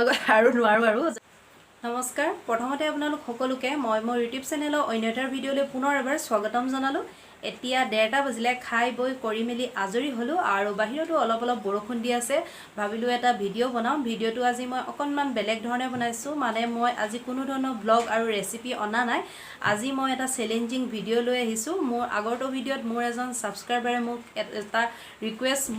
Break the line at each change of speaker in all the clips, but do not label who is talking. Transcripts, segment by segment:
হৈ গ'ল আৰু নোৱাৰোঁ আৰু। নমস্কাৰ, প্ৰথমতে আপোনালোক সকলোকে মই মোৰ ইউটিউব চেনেলৰ অন্য এটাৰ ভিডিঅ'লৈ পুনৰ এবাৰ স্বাগতম জনালোঁ। এতিয়া 1:30 বাজিলে, খাই বৈ কৰি মেলি আজৰি হ'লোঁ আৰু বাহিৰতো অলপ অলপ বৰষুণ দি আছে। ভাবিলোঁ এটা ভিডিঅ' বনাওঁ। ভিডিঅ'টো আজি মই অকণমান বেলেগ ধৰণে বনাইছোঁ, মানে মই আজি কোনো ধৰণৰ ব্লগ আৰু ৰেচিপি অনা নাই। আজি মই এটা চেলেঞ্জিং ভিডিঅ' লৈ আহিছোঁ। মোৰ আগৰটো ভিডিঅ'ত মোৰ এজন ছাবস্ক্ৰাইবাৰে মোক এটা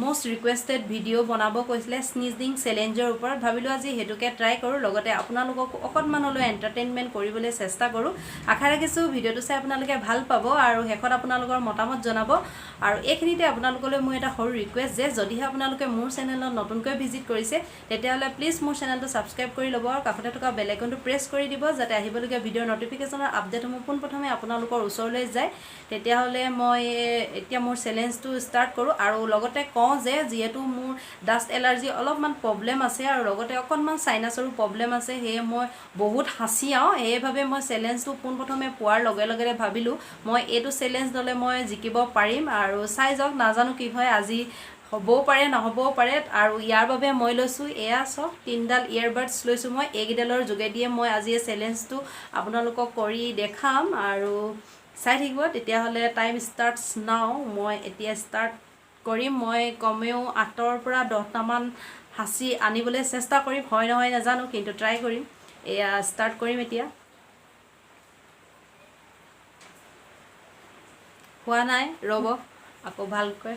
মষ্ট ৰিকুৱেষ্টেড ভিডিঅ' বনাব কৈছিলে স্নিজিং চেলেঞ্জৰ ওপৰত। ভাবিলোঁ আজি সেইটোকে ট্ৰাই কৰোঁ, লগতে আপোনালোকক অকণমান হ'লেও এণ্টাৰটেইনমেণ্ট কৰিবলৈ চেষ্টা কৰোঁ। আশা ৰাখিছোঁ ভিডিঅ'টো চাই আপোনালোকে ভাল পাব আৰু শেষত আপোনালোকৰ মতামত জনাব। আৰু এইখিনিতে আপোনালোকলৈ মোৰ এটা সৰু ৰিকুৱেষ্ট যে যদিহে আপোনালোকে মোৰ চেনেলত নতুনকৈ ভিজিট কৰিছে তেতিয়াহ'লে প্লিজ মোৰ চেনেলটো ছাবস্ক্ৰাইব কৰি ল'ব আৰু কাষতে থকা বেল আইকনটো প্ৰেছ কৰি দিব, যাতে আহিবলগীয়া ভিডিঅ'ৰ নটিফিকেশ্যনৰ আপডেটসমূহ পোনপ্ৰথমে আপোনালোকৰ ওচৰলৈ যায়। তেতিয়াহ'লে মই এতিয়া মোৰ চেলেঞ্জটো ষ্টাৰ্ট কৰোঁ আৰু লগতে কওঁ যে যিহেতু মোৰ ডাষ্ট এলাৰ্জি অলপমান প্ৰব্লেম আছে আৰু লগতে অকণমান চাইনাছৰো প্ৰব্লেম আছে, সেয়ে মই বহুত হাঁচিয়াওঁ। সেইবাবে মই চেলেঞ্জটো পোনপ্ৰথমে পোৱাৰ লগে লগে ভাবিলোঁ মই এইটো চেলেঞ্জ ল'লে মই জিকিব পাৰিম আৰু চাই যাওক, নাজানো কি হয়, আজি হ'বও পাৰে নহ'বও পাৰে। আৰু ইয়াৰ বাবে মই লৈছোঁ এয়া চাওক 3ডাল ইয়েৰবাডছ লৈছোঁ মই। এইকেইডালৰ যোগেদিয়ে মই আজি এই চেলেঞ্জটো আপোনালোকক কৰি দেখাম আৰু চাই থাকিব। তেতিয়াহ'লে টাইম ষ্টাৰ্টছ নাও। মই এতিয়া ষ্টাৰ্ট কৰিম। মই কমেও 8ৰ পৰা 10টামান সাঁচি আনিবলৈ চেষ্টা কৰিম, হয় নহয় নাজানো, কিন্তু ট্ৰাই কৰিম। এয়া ষ্টাৰ্ট কৰিম এতিয়া। হোৱা নাই, ৰ'ব আকৌ ভালকৈ।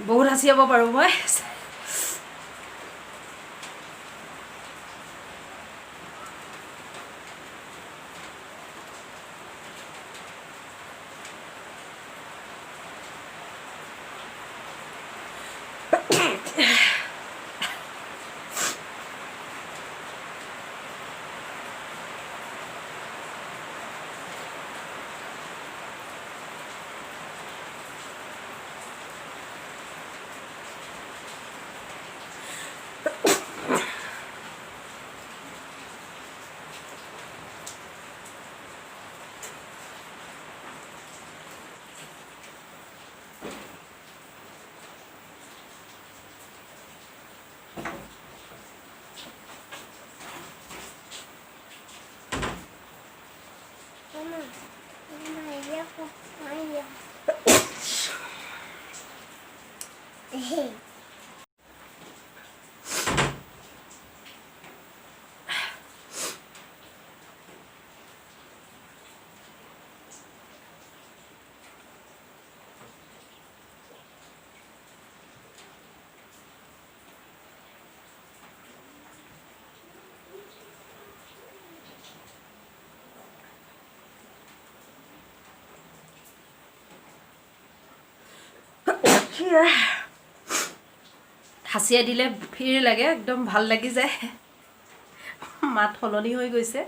বহুত হাঁচিয়াব পাৰোঁ মই। হাঁচিয়াই দিলে ফিৰ লাগে, একদম ভাল লাগি যায়, মাত সলনি হৈ গৈছে।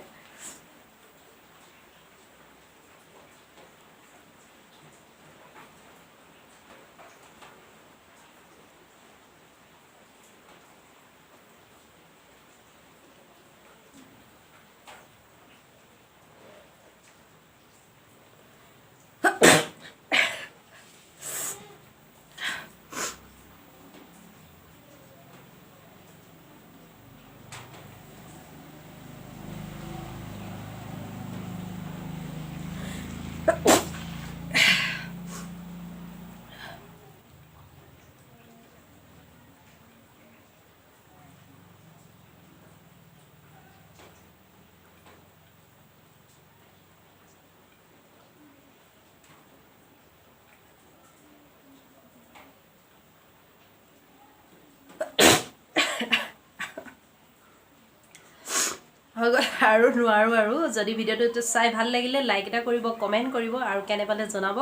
আৰু নোৱাৰো আৰু যদি ভিডিঅ'টো চাই ভাল লাগিলে লাইক এটা কৰিব কমেণ্ট কৰিব আৰু কেনে পালে জনাব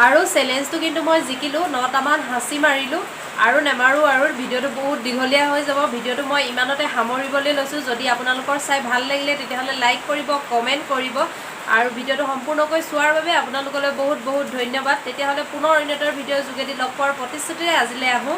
আৰু চেলেঞ্জটো কিন্তু মই জিকিলোঁ 9টামান হাঁচি মাৰিলোঁ আৰু নেমাৰো আৰু ভিডিঅ'টো বহুত দীঘলীয়া হৈ যাব ভিডিঅ'টো মই ইমানতে সামৰিবলৈ লৈছোঁ যদি আপোনালোকৰ চাই ভাল লাগিলে তেতিয়াহ'লে লাইক কৰিব কমেণ্ট কৰিব আৰু ভিডিঅ'টো সম্পূৰ্ণকৈ চোৱাৰ বাবে আপোনালোকলৈ বহুত বহুত ধন্যবাদ তেতিয়াহ'লে পুনৰ অন্য এটা ভিডিঅ'ৰ যোগেদি লগ পোৱাৰ প্ৰতিশ্ৰুতিৰে আজিলৈ আহোঁ